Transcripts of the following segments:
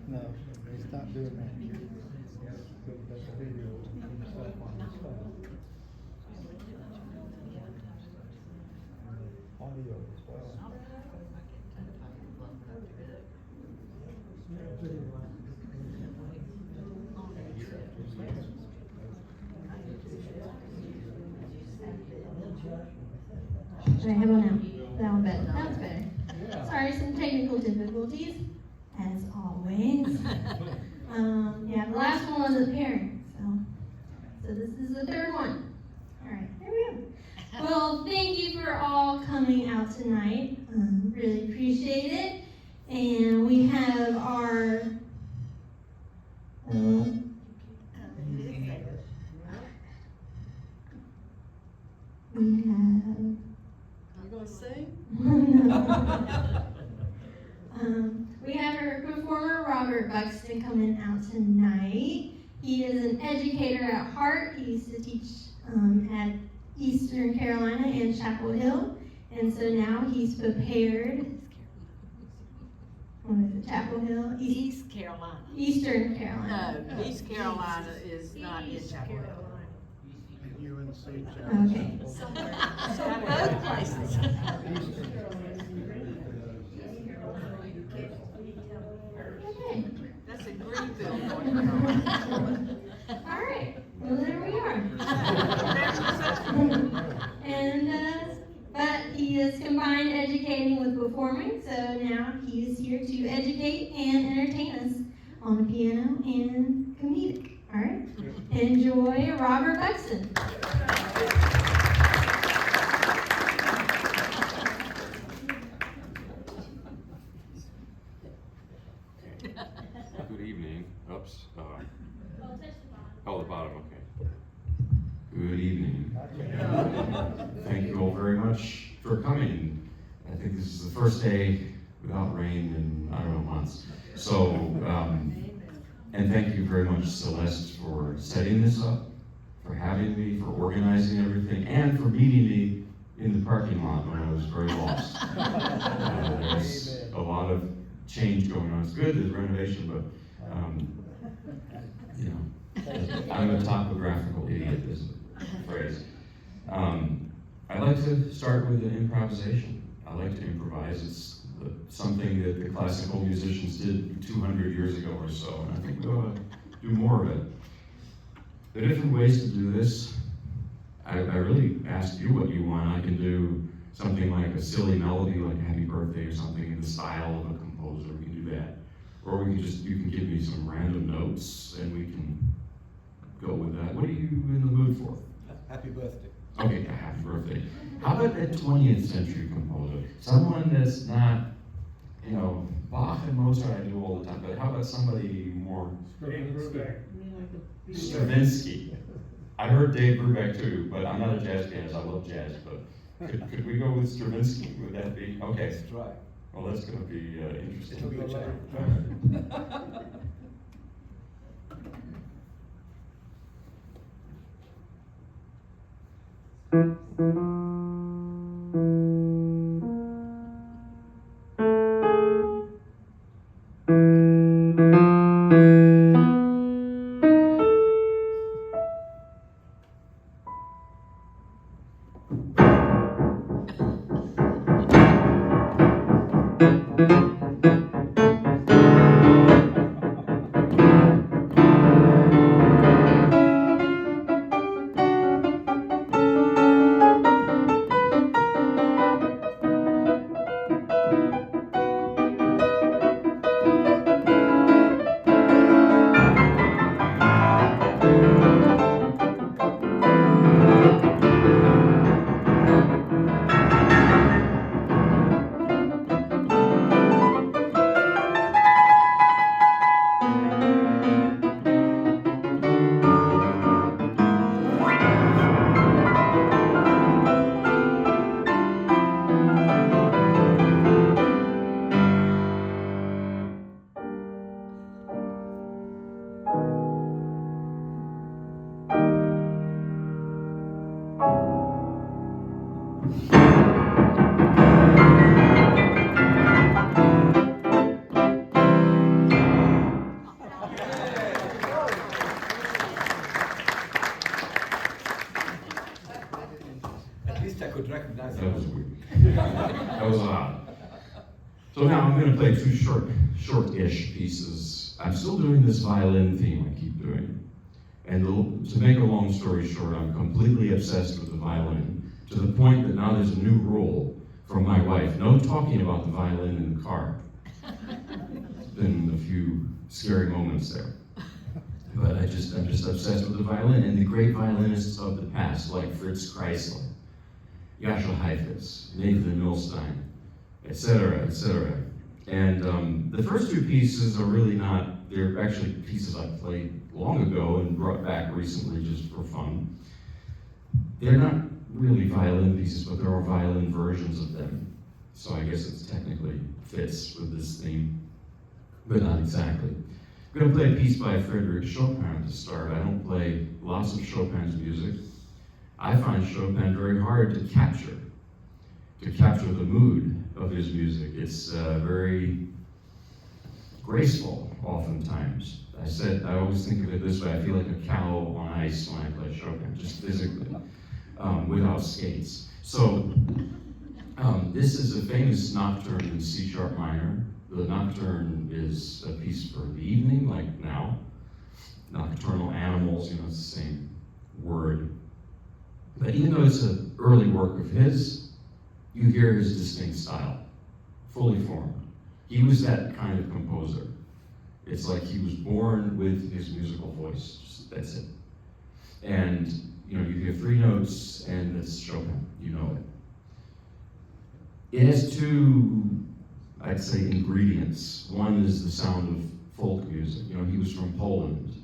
No, he's not doing that. That's a video of himself on his phone. Audio as well. All right, how about now? That one better. That's better. Sorry, some technical difficulties, as always. Yeah, the last one was a pairing, so this is the third one. All right, there we go. Well, thank you for all coming out tonight. Really appreciate it. And we have our we have our performer, Robert Buxton, coming out tonight. He is an educator at heart. He used to teach at Eastern Carolina and Chapel Hill. And so now he's prepared. What is it, Chapel Hill? East Carolina. Eastern Carolina. No, East Carolina is not in Chapel Hill. UNC. Okay. Both places. Okay. That's a Greenville, North Carolina. All right. Well, there we are. But he has combined educating with performing, so now he is here to educate and entertain us on the piano and comedic. All right. Enjoy Robert Buxton. Good evening. Oops. Oh, the bottom. Okay. Good evening. Thank you all very much for coming. I think this is the first day without rain in, I don't know, months. So, and thank you very much, Celeste, for setting this up, for having me, for organizing everything, and for meeting me in the parking lot when I was very lost. There's a lot of change going on. It's good, there's renovation, but you know, I'm a topographical idiot, is the phrase. I like to start with an improvisation. I like to improvise. It's something that the classical musicians did 200 years ago or so, and I think we ought to do more of it. There are different ways to do this. I really ask you what you want. I can do something like a silly melody, like Happy Birthday or something in the style of a composer. We can do that. Or we can you can give me some random notes and we can go with that. What are you in the mood for? Happy birthday. Okay, Happy Birthday. How about a 20th century composer? Someone that's not, you know, Bach and Mozart I do all the time, but how about somebody more Stravinsky? I heard Dave Brubeck too, but I'm not a jazz pianist. I love jazz, but could we go with Stravinsky? Would that be okay? Let's try. Well, that's going to be interesting. It'll be a challenge. recognize That was weird. That was odd. So now I'm going to play two short-ish pieces. I'm still doing this violin theme I keep doing. And to make a long story short, I'm completely obsessed with the violin, to the point that now there's a new rule from my wife. No talking about the violin in the car. There's been a few scary moments there. But I'm just obsessed with the violin and the great violinists of the past, like Fritz Kreisler, Jascha Heifetz, Nathan Milstein, etc., etc. And the first two pieces are really not, they're actually pieces I played long ago and brought back recently just for fun. They're not really violin pieces, but there are violin versions of them. So I guess it technically fits with this theme, but not exactly. I'm going to play a piece by Frédéric Chopin to start. I don't play lots of Chopin's music. I find Chopin very hard to capture the mood of his music. It's very graceful, oftentimes. I always think of it this way: I feel like a cow on ice when I play Chopin, just physically, without skates. So this is a famous nocturne in C sharp minor. The nocturne is a piece for the evening, like now. Nocturnal animals, it's the same word. But even though it's an early work of his, you hear his distinct style, fully formed. He was that kind of composer. It's like he was born with his musical voice. That's it. And you hear three notes, and it's Chopin. You know it. It has two, I'd say, ingredients. One is the sound of folk music. He was from Poland,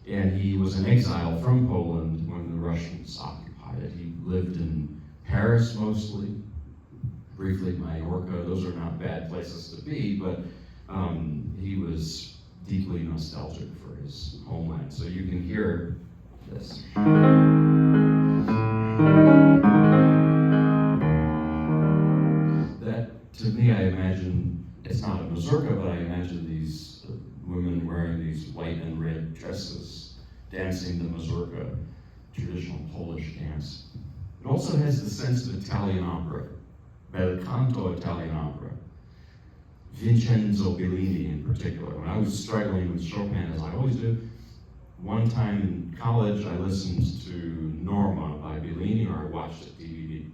and he was in exile from Poland when the Russians occupied it. He lived in Paris mostly, briefly Mallorca. Those are not bad places to be, but he was deeply nostalgic for his homeland. So you can hear this. That, to me, I imagine, it's not a mazurka, but I imagine these women wearing these white and red dresses, dancing the mazurka, traditional Polish dance. It also has the sense of Italian opera, bel canto Italian opera. Vincenzo Bellini in particular. When I was struggling with Chopin, as I always do, one time in college I listened to Norma by Bellini, or I watched it DVD.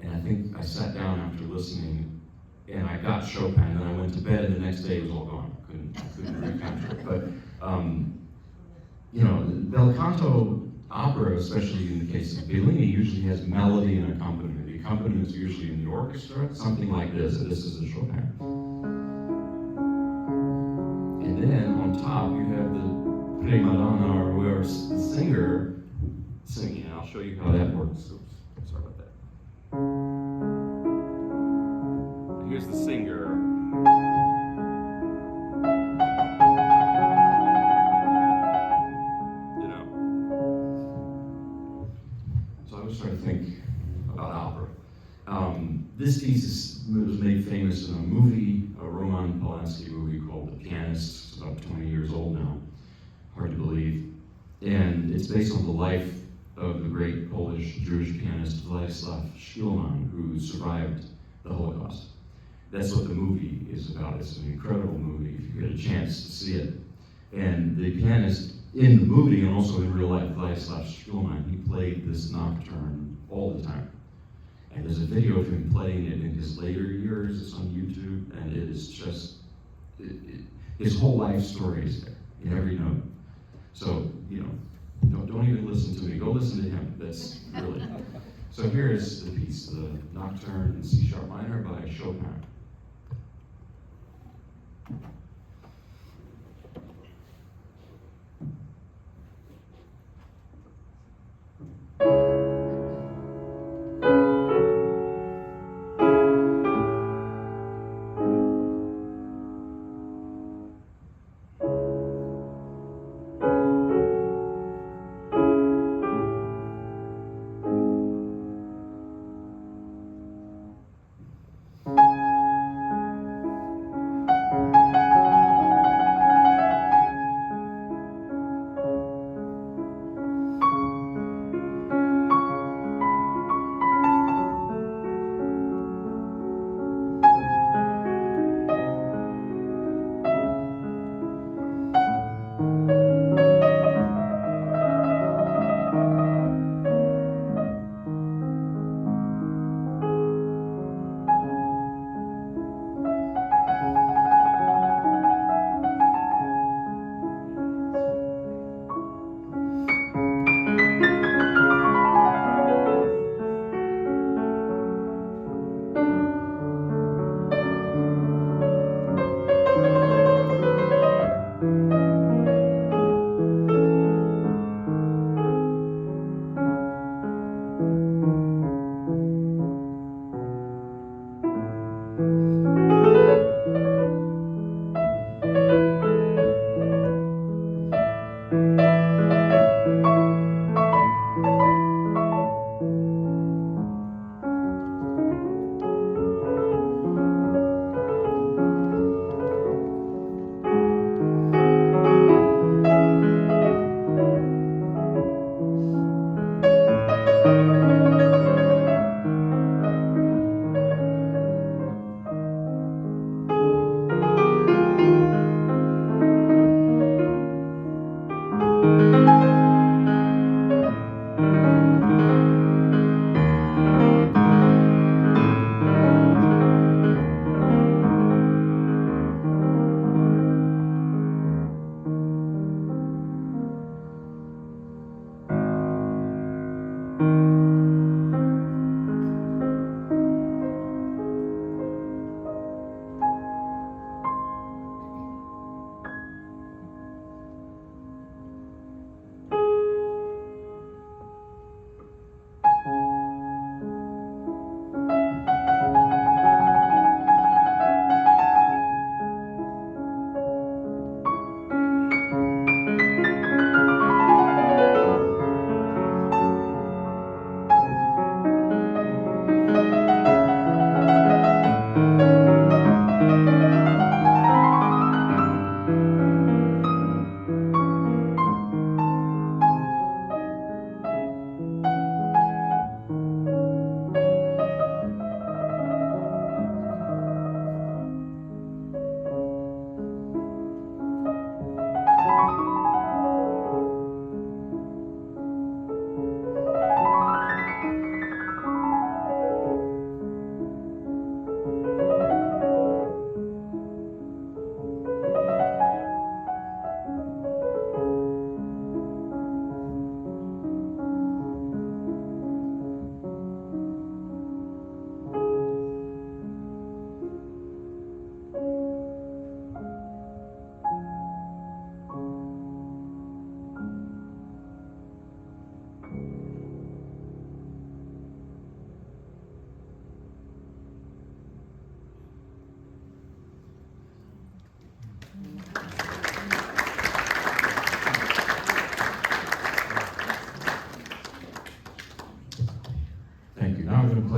And I think I sat down after listening, and I got Chopin, and then I went to bed, and the next day it was all gone. I couldn't recapture it. But, the bel canto opera, especially in the case of Bellini, usually has melody and accompaniment. The accompaniment is usually in the orchestra, something like this, and this is the Chopin. And then on top you have the prima donna, or whoever's the singer singing, and I'll show you how that works. Oops, sorry about that. Here's the singer. So I was trying to think about opera. This piece was made famous in a movie, a Roman Polanski movie called The Pianist. It's about 20 years old now, hard to believe. And it's based on the life of the great Polish Jewish pianist Władysław Szpilman, who survived the Holocaust. That's what the movie is about. It's an incredible movie if you get a chance to see it. And the pianist in the movie, and also in real life, Władysław Szpilman, he played this nocturne all the time. And there's a video of him playing it in his later years. It's on YouTube, and it is just, his whole life story is there in every note. So, don't even listen to me. Go listen to him. That's really. So here is the piece, the Nocturne in C sharp minor by Chopin.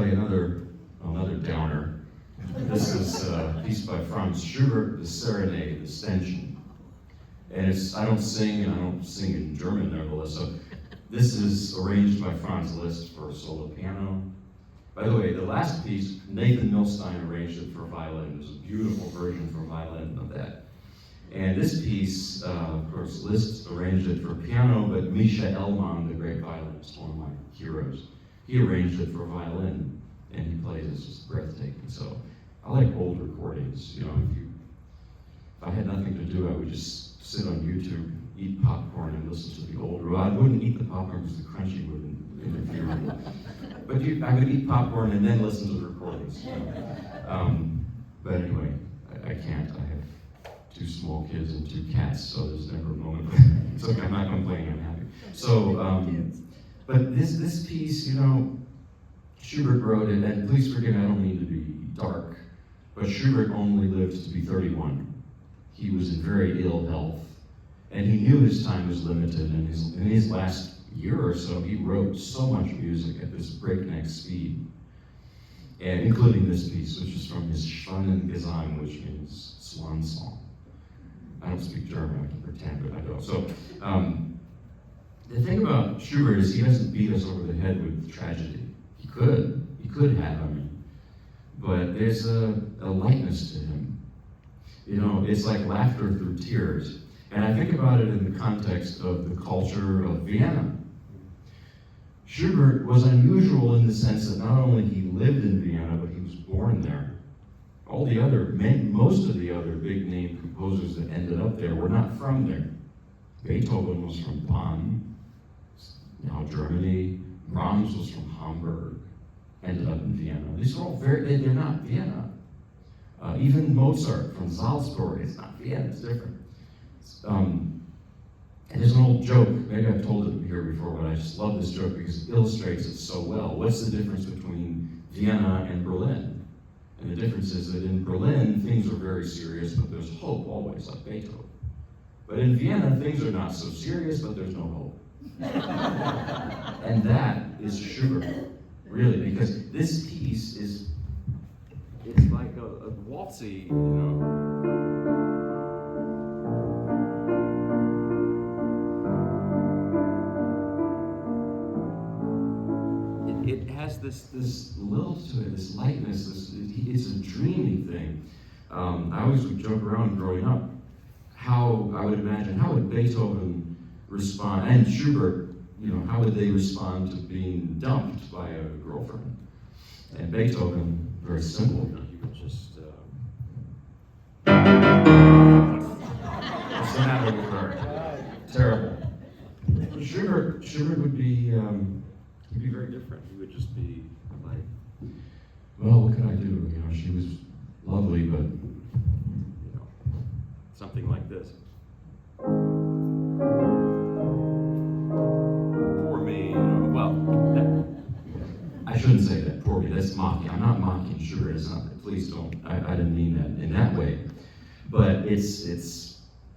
play another downer. This is a piece by Franz Schubert, the Serenade, the Ständchen. And I don't sing in German nevertheless, so this is arranged by Franz Liszt for solo piano. By the way, the last piece, Nathan Milstein arranged it for violin. There's a beautiful version for violin of that. And this piece, of course, Liszt arranged it for piano, but Misha Elman, the great violinist, one of my heroes, he arranged it for violin, and he plays it just breathtaking. So I like old recordings. You know, if I had nothing to do, I would just sit on YouTube, eat popcorn, and listen to the old. Well, I wouldn't eat the popcorn because the crunchy wouldn't interfere. But I would eat popcorn and then listen to the recordings. But anyway, I can't. I have 2 small kids and 2 cats, so there's never a moment. It's okay, I'm not complaining, I'm happy. So, but this piece, you know, Schubert wrote it, and please forgive me, I don't mean to be dark, but Schubert only lived to be 31. He was in very ill health, and he knew his time was limited, and in his last year or so, he wrote so much music at this breakneck speed, and including this piece, which is from his Schwanengesang, which means swan song. I don't speak German, I can pretend, but I don't. So, the thing about Schubert is he doesn't beat us over the head with tragedy. He could have, I mean, but there's a lightness to him. You know, it's like laughter through tears. And I think about it in the context of the culture of Vienna. Schubert was unusual in the sense that not only he lived in Vienna, but he was born there. Most of the other big name composers that ended up there were not from there. Beethoven was from Bonn, now Germany. Brahms was from Hamburg, ended up in Vienna. These are all they're not Vienna. Even Mozart from Salzburg, it's not Vienna, it's different. And there's an old joke, maybe I've told it here before, but I just love this joke because it illustrates it so well. What's the difference between Vienna and Berlin? And the difference is that in Berlin, things are very serious, but there's hope always, like Beethoven. But in Vienna, things are not so serious, but there's no hope. And that is Schubert, really, because this piece it's like a waltzy, you know. It has this lilt to it, this lightness, it's a dreamy thing. I always would joke around growing up, how I would imagine, how would Beethoven respond, and Schubert, you know, how would they respond to being dumped by a girlfriend? And Beethoven, very simple, you know, he would just, what's the matter with her? Terrible. Schubert would be, he'd be very different. He would just be like, well, what could I do? You know, she was lovely, but, you know, something like this. Poor me, you know, well, I shouldn't say that, poor me, that's mocking. I'm not mocking Schubert, it's not, please don't, I didn't mean that in that way. But it's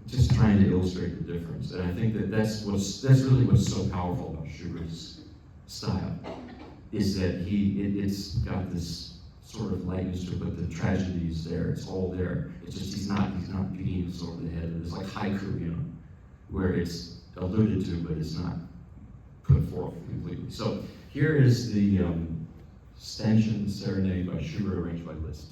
just trying to illustrate the difference. And I think that's really what's so powerful about Schubert's style, is that it's got this sort of lightness to it, but the tragedy is there, it's all there. It's just he's not beating us over the head. It's like haiku, you know, where it's alluded to, but it's not put forth completely. So here is the Ständchen Serenade by Schubert, arranged by Liszt.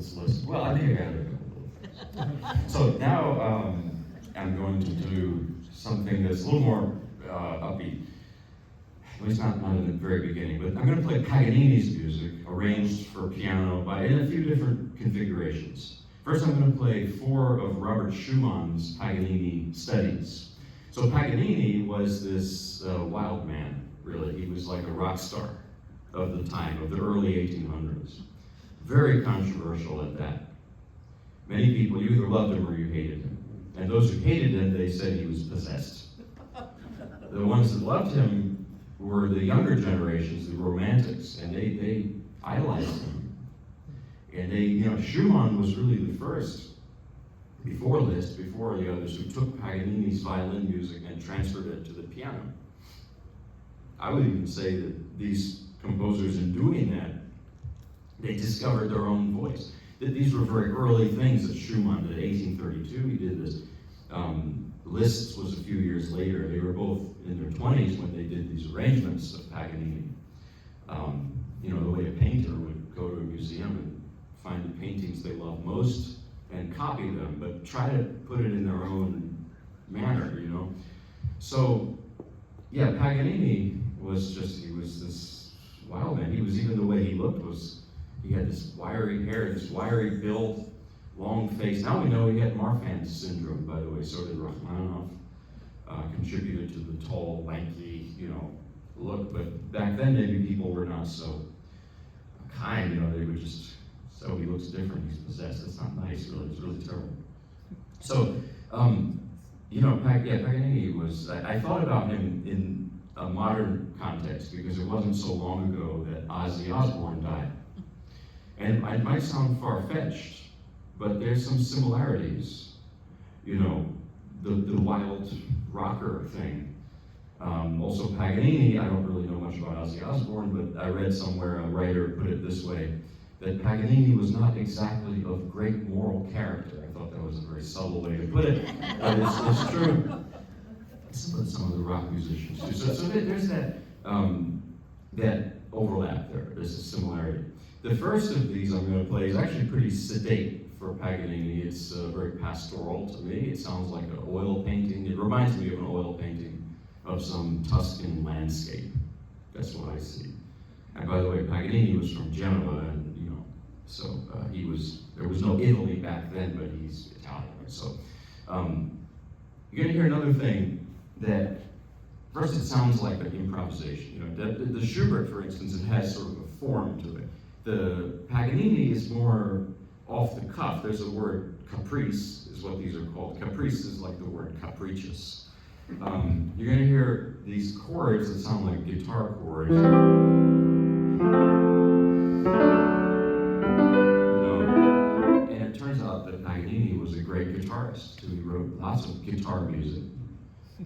this list. Well, I think I got a couple of things. So now I'm going to do something that's a little more upbeat. At least not in the very beginning, but I'm going to play Paganini's music, arranged for piano in a few different configurations. First, I'm going to play 4 of Robert Schumann's Paganini studies. So Paganini was this wild man, really. He was like a rock star of the time, of the early 1800s. Very controversial at that. Many people, you either loved him or you hated him. And those who hated him, they said he was possessed. The ones that loved him were the younger generations, the Romantics, and they idolized him. And Schumann was really the first, before Liszt, before the others, who took Paganini's violin music and transferred it to the piano. I would even say that these composers, in doing that, they discovered their own voice. That these were very early things that Schumann did. 1832, he did this. Liszt was a few years later. They were both in their 20s when they did these arrangements of Paganini. The way a painter would go to a museum and find the paintings they love most and copy them, but try to put it in their own manner, So, yeah, Paganini was he was this wild man. He was, even the way he looked he had this wiry hair, this wiry build, long face. Now we know he had Marfan's syndrome, by the way, so did Rachmaninoff. Contributed to the tall, lanky, look, but back then maybe people were not so kind, they would just, so he looks different, he's possessed. That's not nice, really, it's really terrible. So, Paganini was, I thought about him in a modern context because it wasn't so long ago that Ozzy Osbourne died. And it might sound far-fetched, but there's some similarities, the wild rocker thing. Also Paganini, I don't really know much about Ozzy Osbourne, but I read somewhere a writer put it this way, that Paganini was not exactly of great moral character. I thought that was a very subtle way to put it, but it's true. Some of the rock musicians too. So there's that overlap there. There's a similarity. The first of these I'm going to play is actually pretty sedate for Paganini. It's very pastoral to me. It sounds like an oil painting. It reminds me of an oil painting of some Tuscan landscape. That's what I see. And by the way, Paganini was from Genoa, and so there was no Italy back then, but he's Italian. So you're going to hear another thing that, first, it sounds like an improvisation. The Schubert, for instance, it has sort of a form to it. The Paganini is more off the cuff. There's a word, caprice, is what these are called. Caprice is like the word capricious. You're going to hear these chords that sound like guitar chords. And it turns out that Paganini was a great guitarist. He wrote lots of guitar music,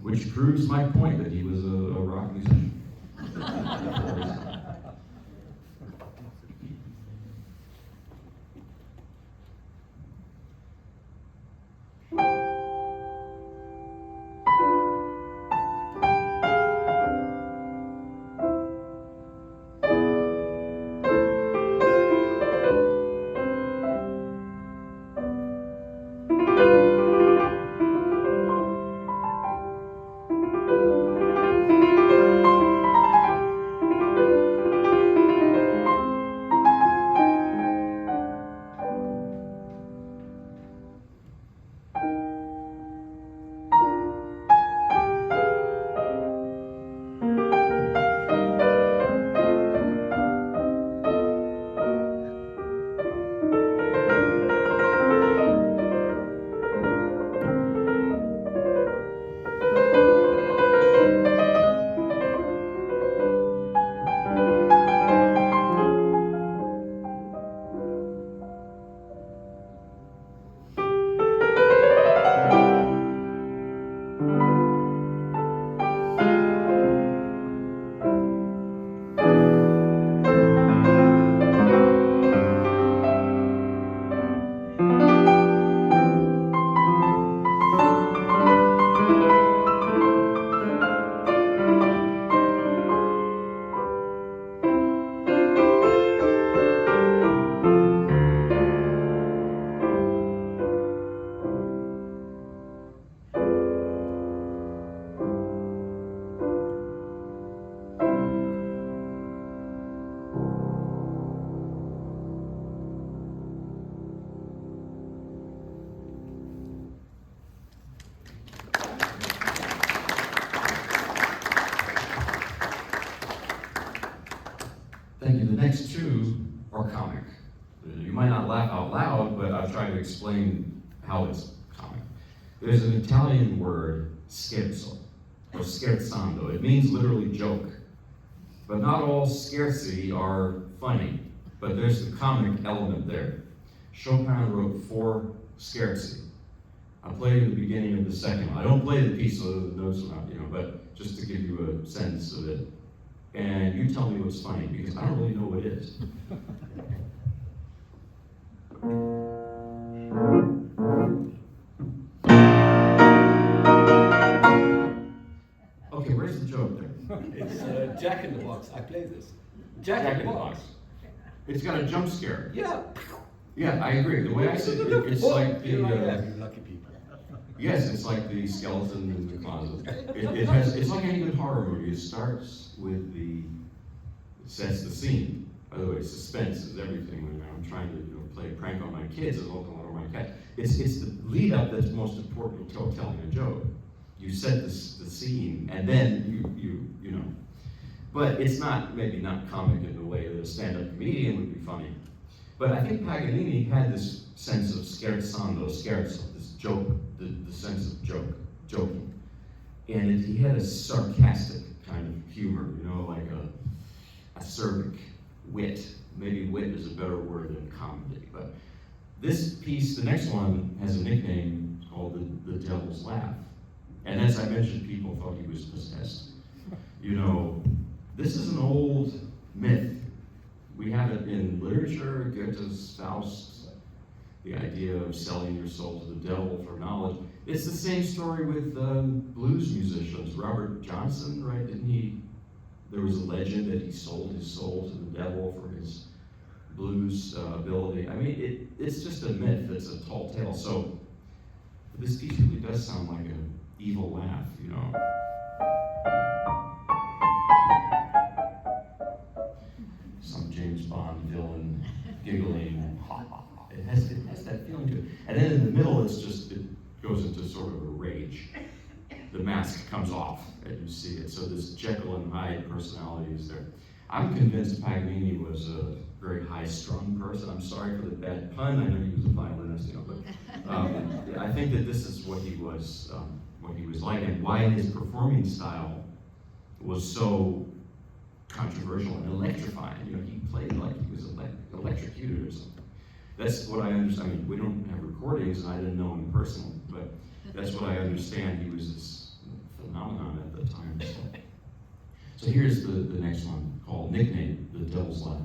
which proves my point that he was a rock musician. next two are comic. You might not laugh out loud, but I'll try to explain how it's comic. There's an Italian word, scherzo, or scherzando. It means literally joke. But not all scherzi are funny, but there's the comic element there. Chopin wrote 4 scherzi. I'll play you the beginning of the second one. I don't play the piece so the notes are not, but just to give you a sense of it. And you tell me what's funny, because I don't really know what it is. Okay, where's the joke there? It's Jack in the Box. I play this. Jack in the Box. It's got a jump scare. Yeah. Yeah, I agree. The way I see it, it's like the... you lucky people. Yes, it's like the skeleton in the closet. It's like any good horror movie. It starts with it sets the scene. By the way, suspense is everything. When I'm trying to play a prank on my kids, and local or my cat. It's the lead up that's most important to telling a joke. You set the scene, and then you know. But it's maybe not comic in the way that a stand-up comedian would be funny. But I think Paganini had this sense of scherzando, this joke, the sense of joking. And he had a sarcastic kind of humor, like a acerbic wit. Maybe wit is a better word than comedy. But this piece, the next one, has a nickname called the Devil's Laugh. And as I mentioned, people thought he was possessed. This is an old myth. We have it in literature, Goethe's Faust, the idea of selling your soul to the devil for knowledge. It's the same story with blues musicians. Robert Johnson, right? There was a legend that he sold his soul to the devil for his blues ability. I mean, it's just a myth. It's a tall tale. So this piece really does sound like an evil laugh, Some James Bond villain giggling. It has that feeling to it. And then in the middle, it goes into sort of a rage. The mask comes off, and you see it. So this Jekyll and Hyde personality is there. I'm convinced Paganini was a very high-strung person. I'm sorry for the bad pun. I know he was a violinist, but I think that this is what he was like, and why his performing style was so controversial and electrifying. He played like he was electrocuted or something. That's what I understand. I mean, we don't have recordings, and I didn't know him personally, but that's what I understand. He was this phenomenon at the time. So here's the next one, called Nickname, the Devil's Laugh.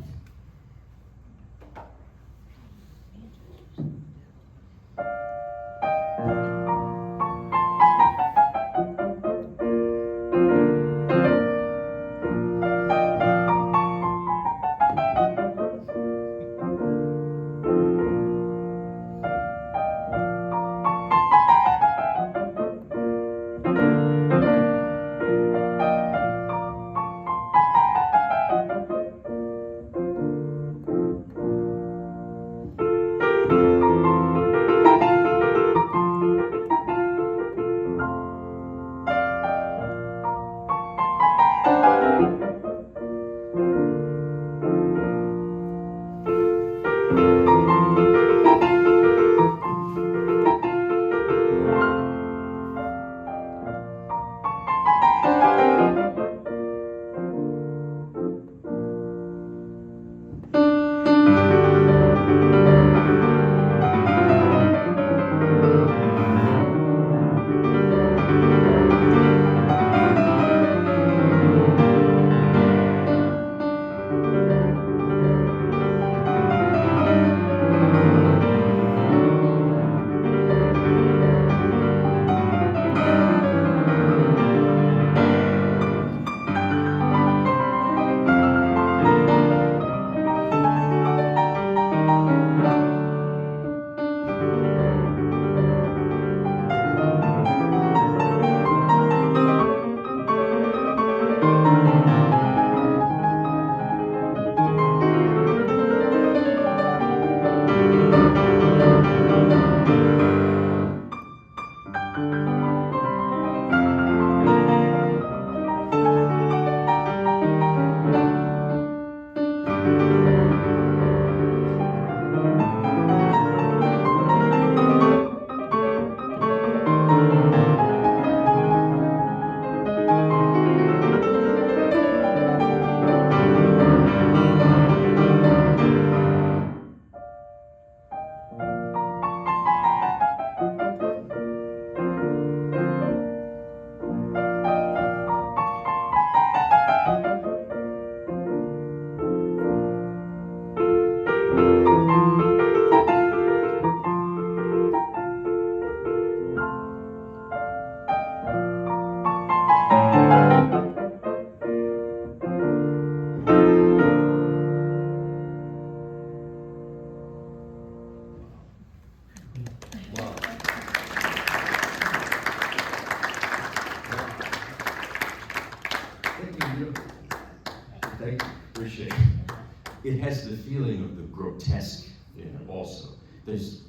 it has the feeling of the grotesque in it also. There's,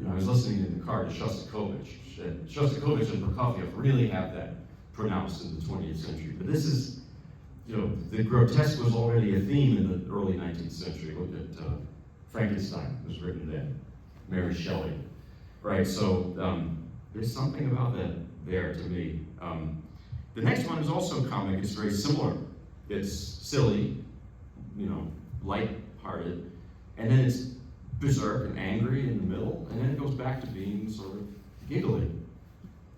I was listening in the car to Shostakovich, and Shostakovich and Prokofiev really have that pronounced in the 20th century. But this is, the grotesque was already a theme in the early 19th century. Look at Frankenstein was written then, Mary Shelley, right? So there's something about that there to me. The next one is also comic. It's very similar. It's silly, light-hearted, and then it's berserk and angry in the middle, and then it goes back to being sort of giggly.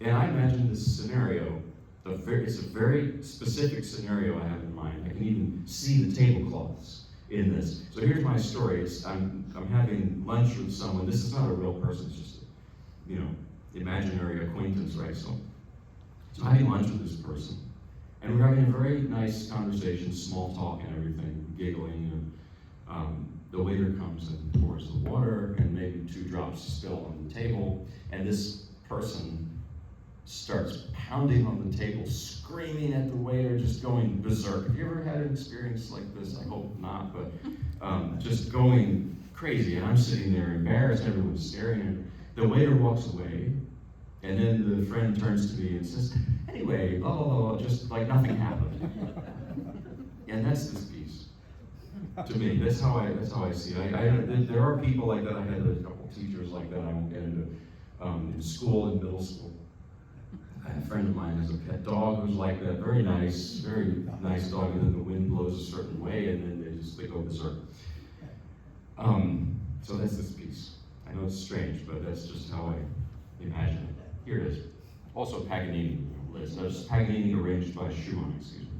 And I imagine this scenario, it's a very specific scenario I have in mind. I can even see the tablecloths in this. So here's my story. I'm having lunch with someone. This is not a real person, it's just a, imaginary acquaintance, right? So I'm having lunch with this person, and we're having a very nice conversation, small talk and everything, giggling, and the waiter comes and pours the water, and maybe 2 drops spill on the table, and this person starts pounding on the table, screaming at the waiter, just going berserk. Have you ever had an experience like this? I hope not, but just going crazy. And I'm sitting there embarrassed, everyone's staring at me. The waiter walks away, and then the friend turns to me and says, anyway, blah, blah, blah, just like nothing happened. And that's this piece. To me, that's how I see it. There are people like that. I had a couple teachers like that. I won't get into in school, in middle school. A friend of mine has a pet dog who's like that. Very nice dog. And then the wind blows a certain way, and then they go berserk. So that's this piece. I know it's strange, but that's just how I imagine it. Here it is. Also Paganini. List. That's Paganini arranged by Schumann. Excuse me.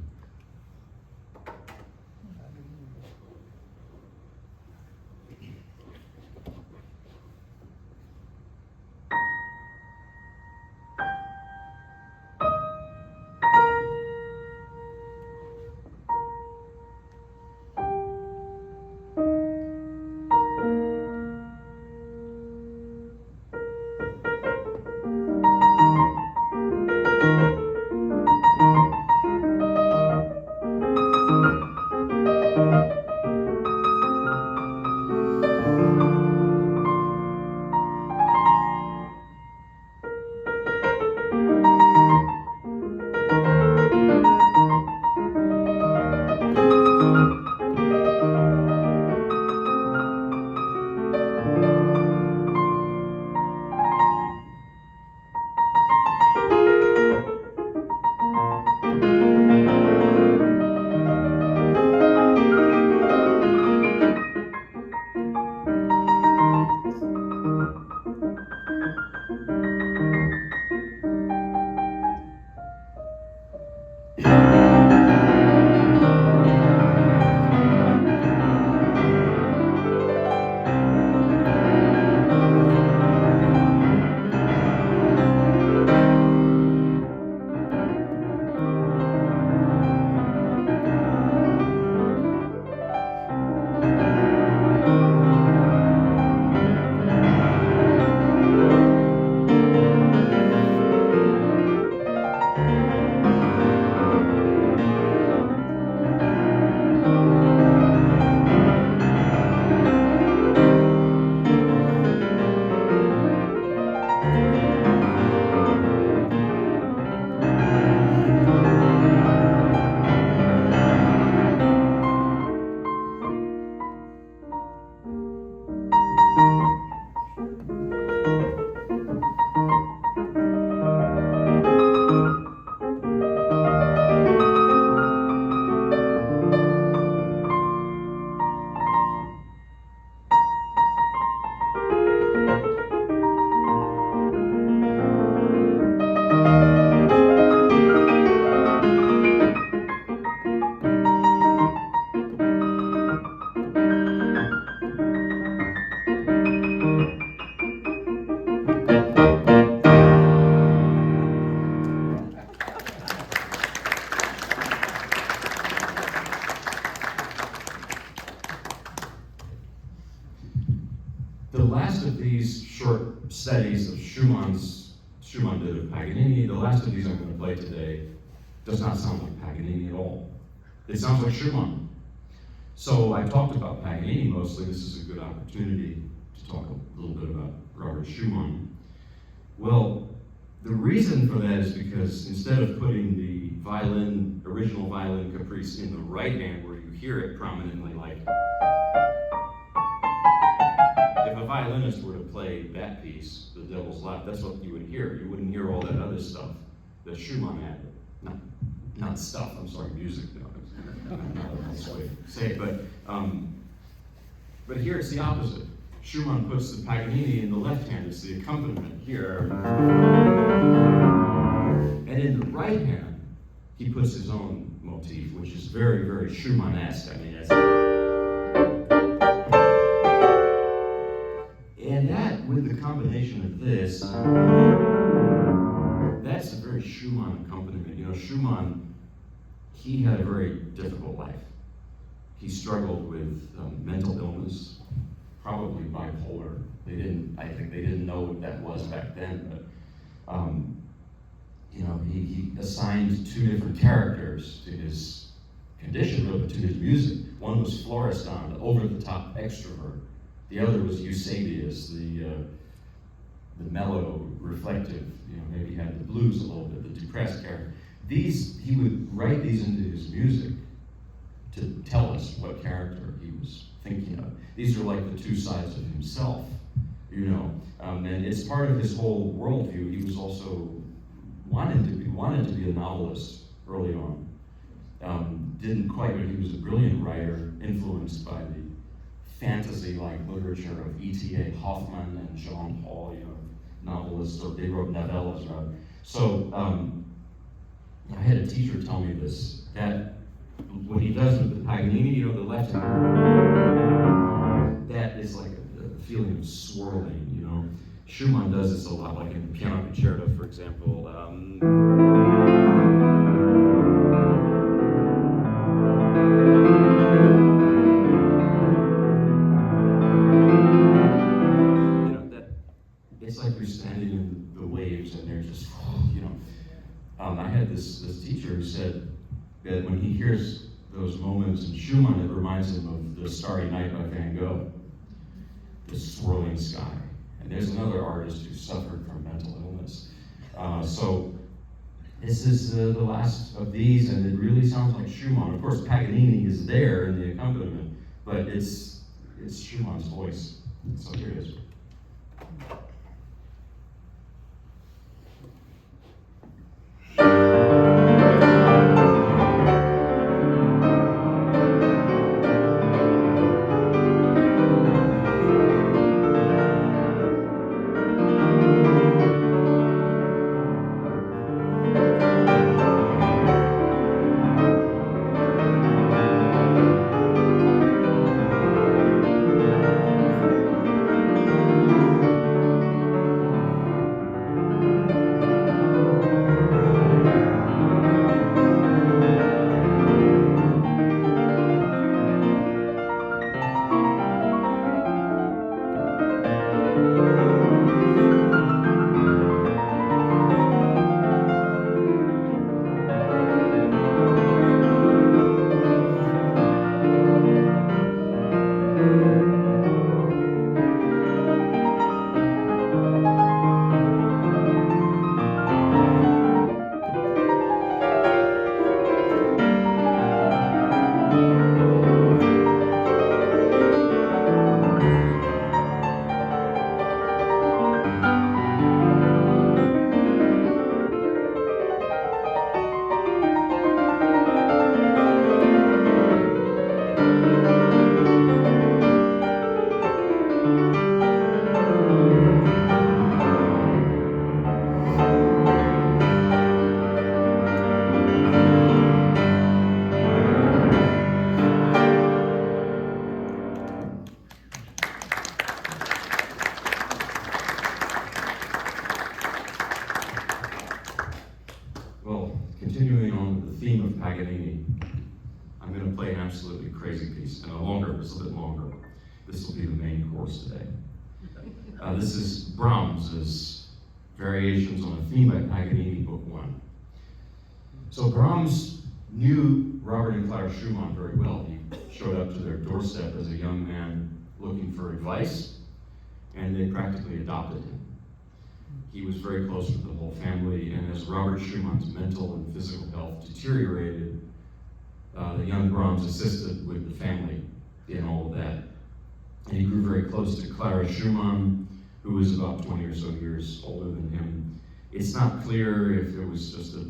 The last of these short studies of Schumann did of Paganini, the last of these I'm going to play today does not sound like Paganini at all. It sounds like Schumann. So I talked about Paganini mostly. This is a good opportunity to talk a little bit about Robert Schumann. Well, the reason for that is because instead of putting the original violin caprice in the right hand where you hear it prominently, like if a violinist were to play that piece, The Devil's Laugh, that's what you would hear. You wouldn't hear all that other stuff that Schumann had. Not stuff, I'm sorry, music. No, not a nice way to say it, but here it's the opposite. Schumann puts the Paganini in the left hand, it's the accompaniment here. And in the right hand, he puts his own motif, which is very, very Schumann-esque. I mean, and that, with the combination of this, that's a very Schumann accompaniment. You know, Schumann, he had a very difficult life. He struggled with mental illness, probably bipolar. I think they didn't know what that was back then, but you know, he assigned two different characters to his condition, but to his music. One was Florestan, the over-the-top extrovert. The other was Eusebius, the mellow, reflective, you know, maybe had the blues a little bit, the depressed character. He would write these into his music to tell us what character he was thinking of. These are like the two sides of himself, you know, and it's part of his whole worldview. He was also wanted to be a novelist early on. Didn't quite, but he was a brilliant writer, influenced by the fantasy-like literature of E.T.A. Hoffmann and Jean Paul, you know, novelists, or they wrote novellas, rather. So I had a teacher tell me this, that what he does with the Paganini, you know, the left hand, that is like a feeling of swirling, you know. Schumann does this a lot, like in the piano concerto, for example. You know, that it's like you're standing in the waves and they're just, you know. I had this teacher who said that when he hears those moments in Schumann, it reminds him of The Starry Night by Van Gogh, the swirling sky. And there's another artist who suffered from mental illness. So this is the last of these, and it really sounds like Schumann. Of course, Paganini is there in the accompaniment, but it's Schumann's voice. So here it is. Continuing on with the theme of Paganini, I'm going to play an absolutely crazy piece, and just a bit longer. This will be the main course today. This is Brahms's Variations on a Theme by Paganini, Book 1. So Brahms knew Robert and Clara Schumann very well. He showed up to their doorstep as a young man looking for advice, and they practically adopted him. He was very close with the whole family, and as Robert Schumann's mental and physical health deteriorated, the young Brahms assisted with the family in all of that. And he grew very close to Clara Schumann, who was about 20 or so years older than him. It's not clear if it was just a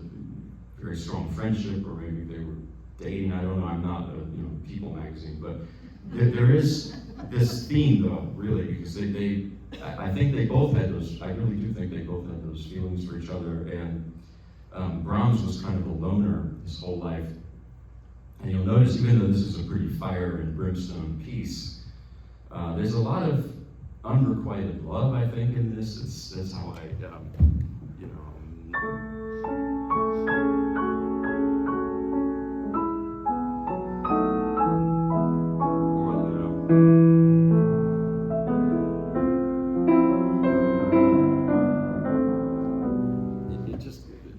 very strong friendship or maybe they were dating. I don't know. I'm not a People magazine, but there is this theme though, really, because I think they both had those. I really do think they both had those feelings for each other. And Brahms was kind of a loner his whole life. And you'll notice, even though this is a pretty fire and brimstone piece, there's a lot of unrequited love, I think, in this. That's how I,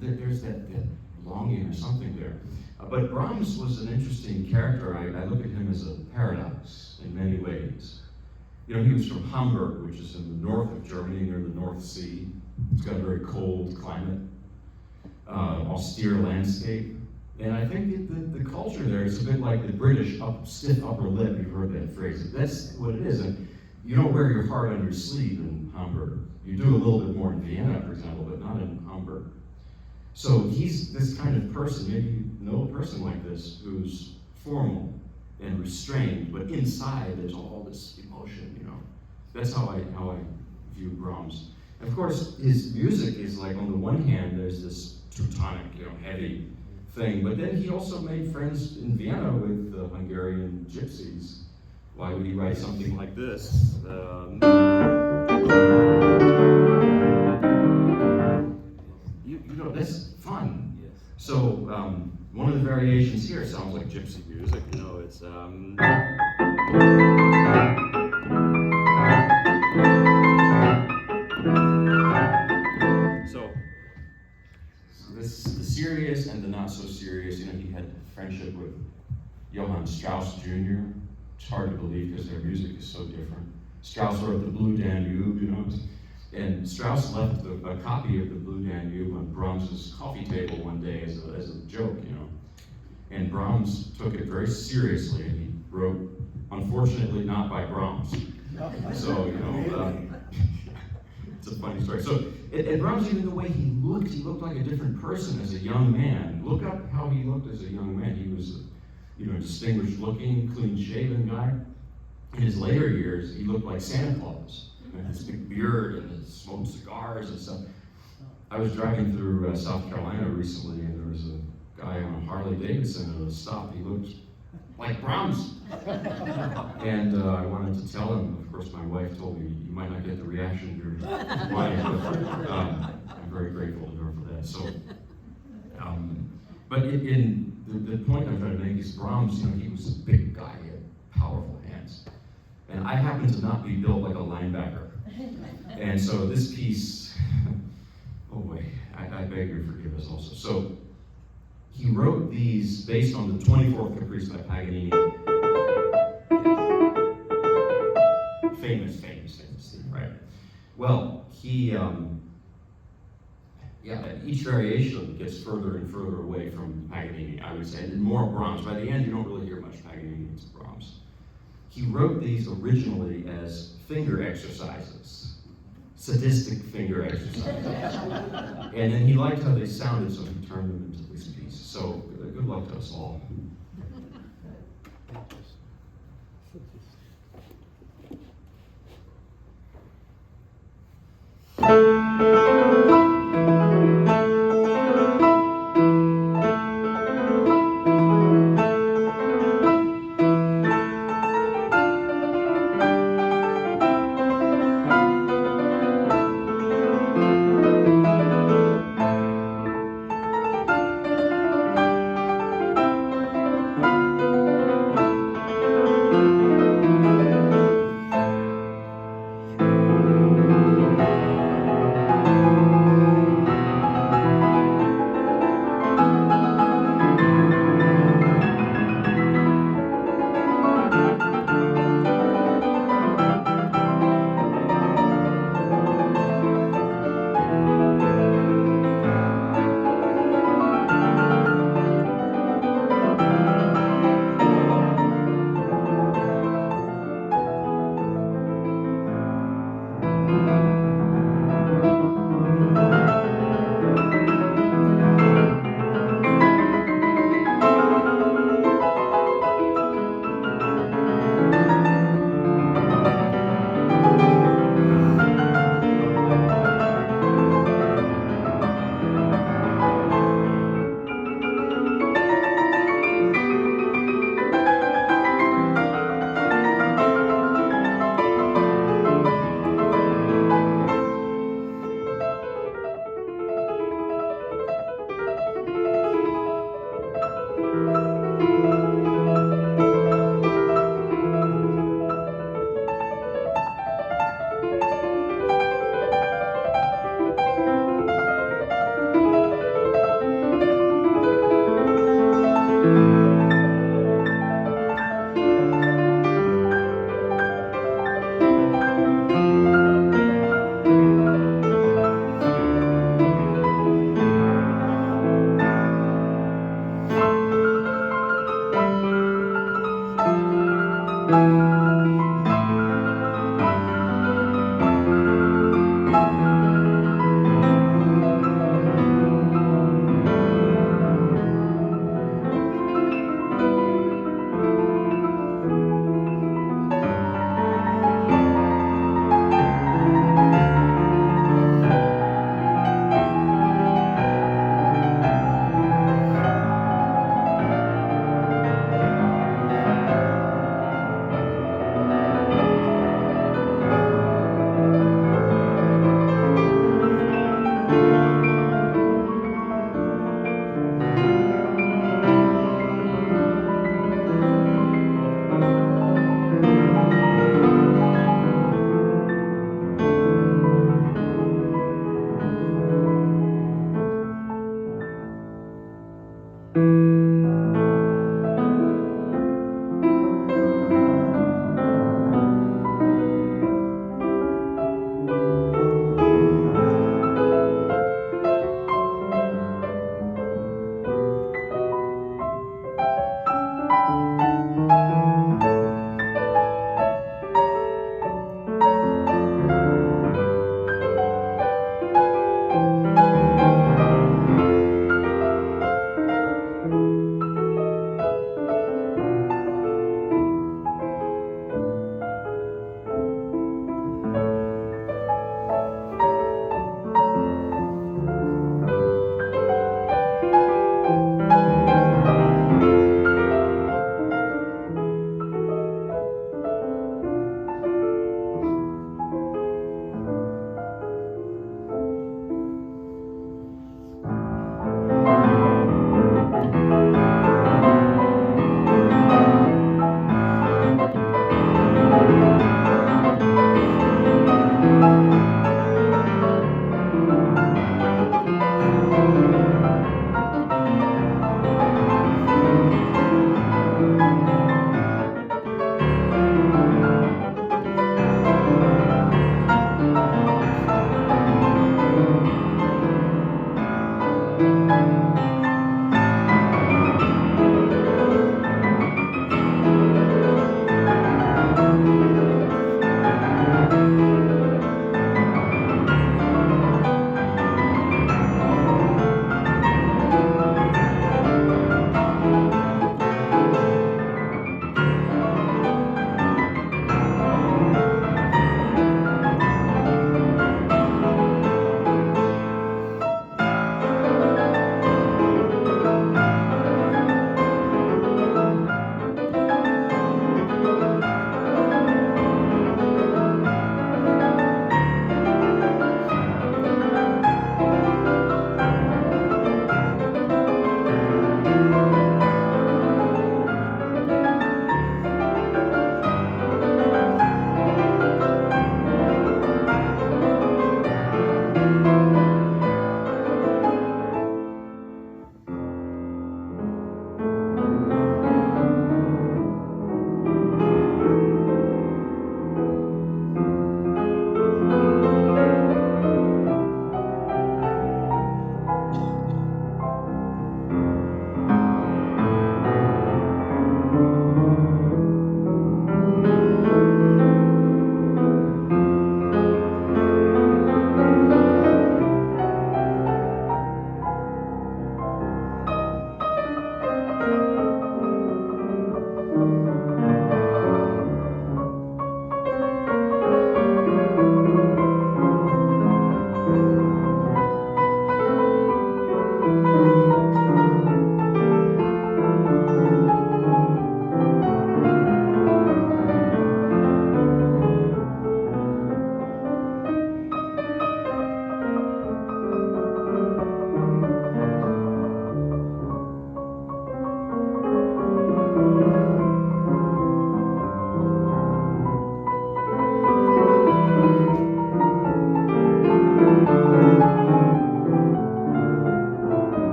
there's that longing or something there. But Brahms was an interesting character. I look at him as a paradox in many ways. He was from Hamburg, which is in the north of Germany, near the North Sea. It's got a very cold climate, austere landscape. And I think the culture there is a bit like the British stiff upper lip. You've heard that phrase. That's what it is. And you don't wear your heart on your sleeve in Hamburg. You do a little bit more in Vienna, for example, but not in Hamburg. So he's this kind of person, maybe you know a person like this, who's formal and restrained, but inside there's all this emotion, That's how I view Brahms. And of course, his music is like, on the one hand, there's this Teutonic, heavy thing, but then he also made friends in Vienna with the Hungarian gypsies. Why would he write something like this? That's fun. Yes. So one of the variations here sounds like gypsy music. It's so this is the serious and the not so serious. He had friendship with Johann Strauss Jr. It's hard to believe because their music is so different. Strauss wrote the Blue Danube, and Strauss left a copy of the Blue Danube on Brahms's coffee table one day as a joke, And Brahms took it very seriously, and he wrote, unfortunately, not by Brahms. So, it's a funny story. So, and Brahms, even the way he looked like a different person as a young man. Look up how he looked as a young man. He was, a distinguished-looking, clean-shaven guy. In his later years, he looked like Santa Claus. His big beard and his smoked cigars and stuff. I was driving through South Carolina recently, and there was a guy on a Harley Davidson at a stop. He looked like Brahms. And I wanted to tell him. Of course, my wife told me, you might not get the reaction you're wanting, but I'm very grateful to her for that. So, but in the point I'm trying to make is Brahms, he was a big guy. He had powerful hands. And I happen to not be built like a linebacker. And so this piece, oh boy, I beg your forgiveness also. So he wrote these based on the 24th Caprice by Paganini. Famous theme, right? Well, he, each variation gets further and further away from Paganini, I would say, and more Brahms. By the end, you don't really hear much Paganini, it's Brahms. He wrote these originally as finger exercises, sadistic finger exercises. And then he liked how they sounded, so he turned them into this piece. So good luck to us all.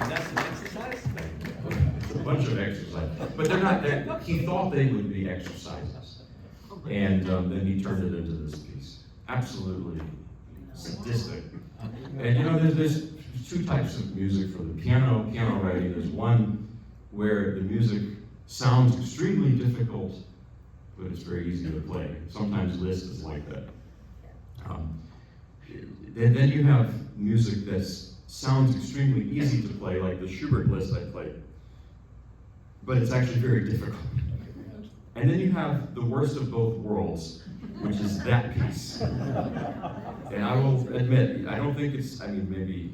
And that's an exercise? It's a bunch of exercise, but they're not. He thought they would be exercises, and then he turned it into this piece. Absolutely sadistic. And you know, there's two types of music for the piano writing. There's one where the music sounds extremely difficult, but it's very easy to play. Sometimes Liszt is like that. Then you have music that sounds extremely easy to play, like the Schubert Liszt I played, but it's actually very difficult. And then you have the worst of both worlds, which is that piece. And I will admit, I don't think it's, I mean, maybe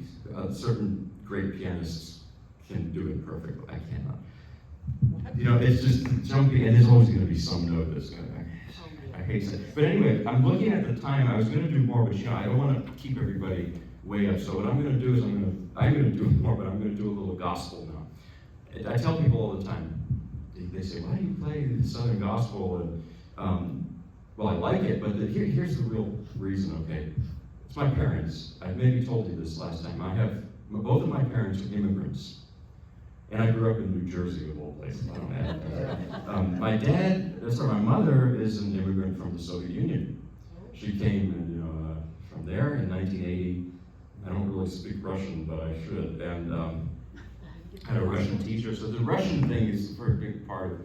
certain great pianists can do it perfectly. I cannot. You know, it's just jumpy, and there's always going to be some note that's going to, I hate it. But anyway, I'm looking at the time. I was going to do more, but you know, I don't want to keep everybody way up. So what I'm going to do is I'm going to do more, but I'm going to do a little gospel now. I tell people all the time, they say, why do you play the Southern gospel? And well, I like it, but here's the real reason, okay? It's my parents. I maybe told you this last time. Both of my parents are immigrants. And I grew up in New Jersey, of all places. I don't know. My mother is an immigrant from the Soviet Union. She came from there in 1980. I don't really speak Russian, but I should. And had a Russian teacher. So the Russian thing is a very big part of,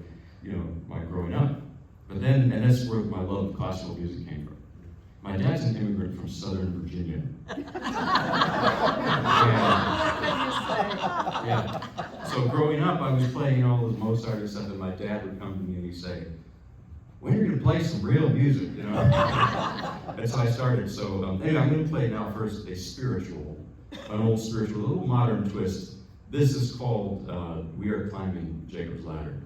my growing up. But then, and that's where my love of classical music came from. My dad's an immigrant from Southern Virginia. Yeah. So growing up, I was playing all those Mozart and stuff, and my dad would come to me and he'd say, when are you going to play some real music, That's how I started. So anyway, I'm going to play now first an old spiritual, a little modern twist. This is called We Are Climbing Jacob's Ladder.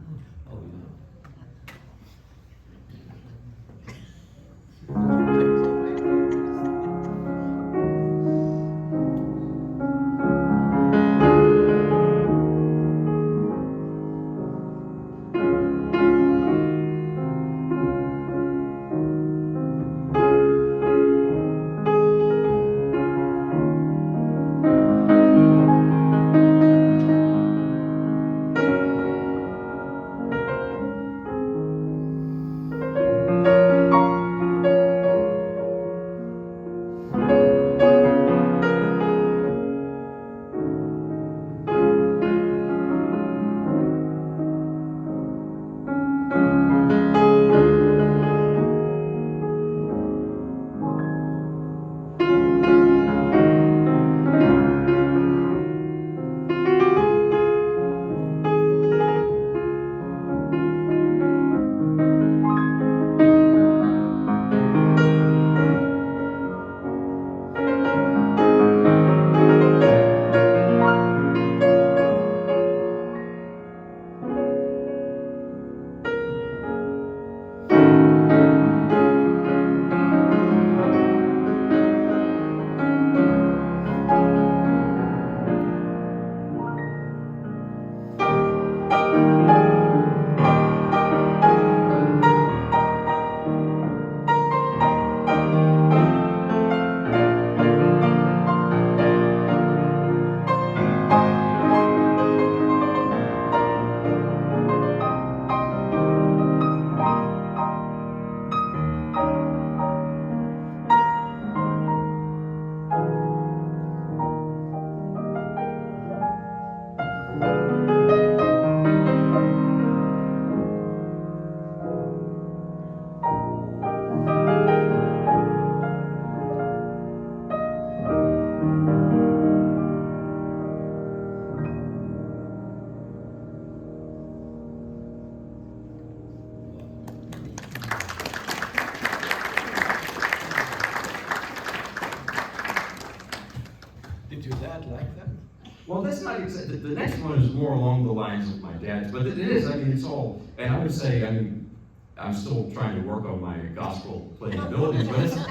that's not exactly, the next one is more along the lines of my dad's, but it is, I mean, it's all, and I would say, I mean, I'm still trying to work on my gospel playing abilities,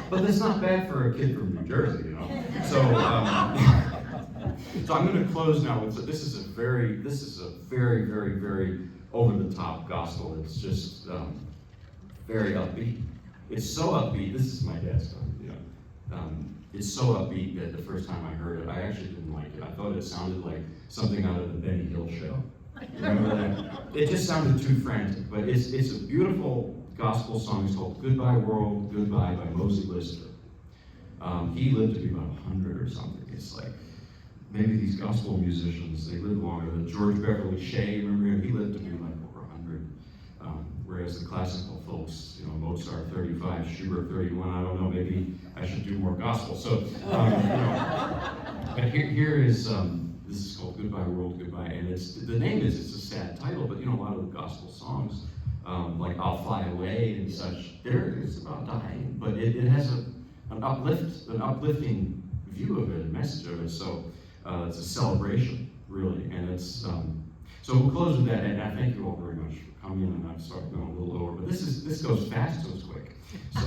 but it's not bad for a kid from New Jersey, you know? So, so I'm going to close now with, this is a very, very over-the-top gospel. It's just very upbeat. It's so upbeat, this is my dad's song, you know. It's so upbeat that the first time I heard it, I actually didn't like it. I thought it sounded like something out of the Benny Hill show. Remember that? It just sounded too frantic, but it's a beautiful gospel song. It's called Goodbye World, Goodbye by Mosey Lister. He lived to be about 100 or something. It's like, maybe these gospel musicians, they live longer than George Beverly Shea, remember him? He lived to be like over 100. Whereas the classical folks, you know, Mozart 35, Schubert 31, I don't know, maybe I should do more gospel. So, you know, but here is, this is called Goodbye World, Goodbye, and the name is, it's a sad title, but you know, a lot of the gospel songs, like I'll Fly Away and such, it's about dying, but it has an uplifting view of it, a message of it, so it's a celebration, really, and it's, so we'll close with that, and I thank you all very much for coming, and I'm sorry going a little over, but this goes fast, so it's quick, so.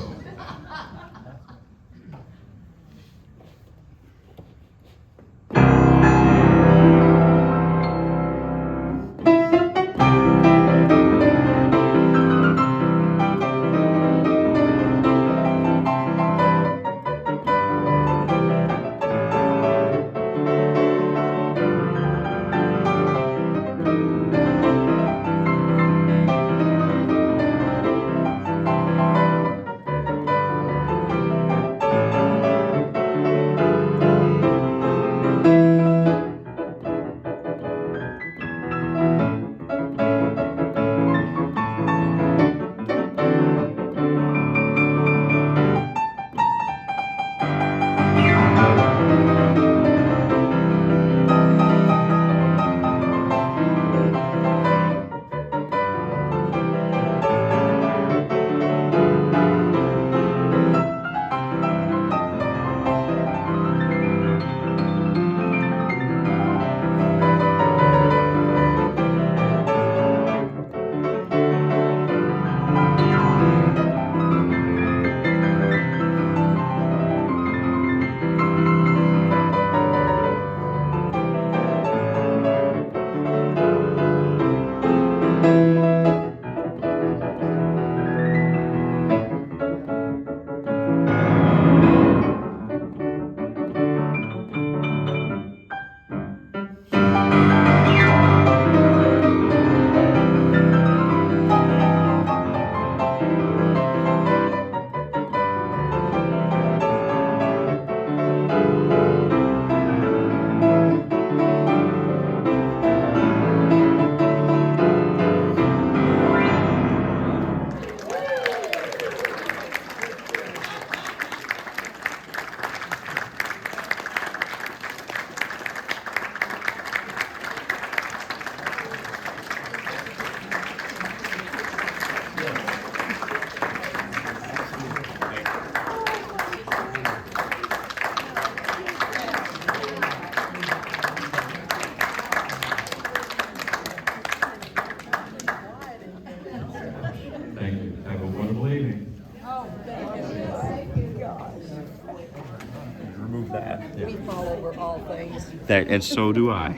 Remove that. We fall over all things. And so do I.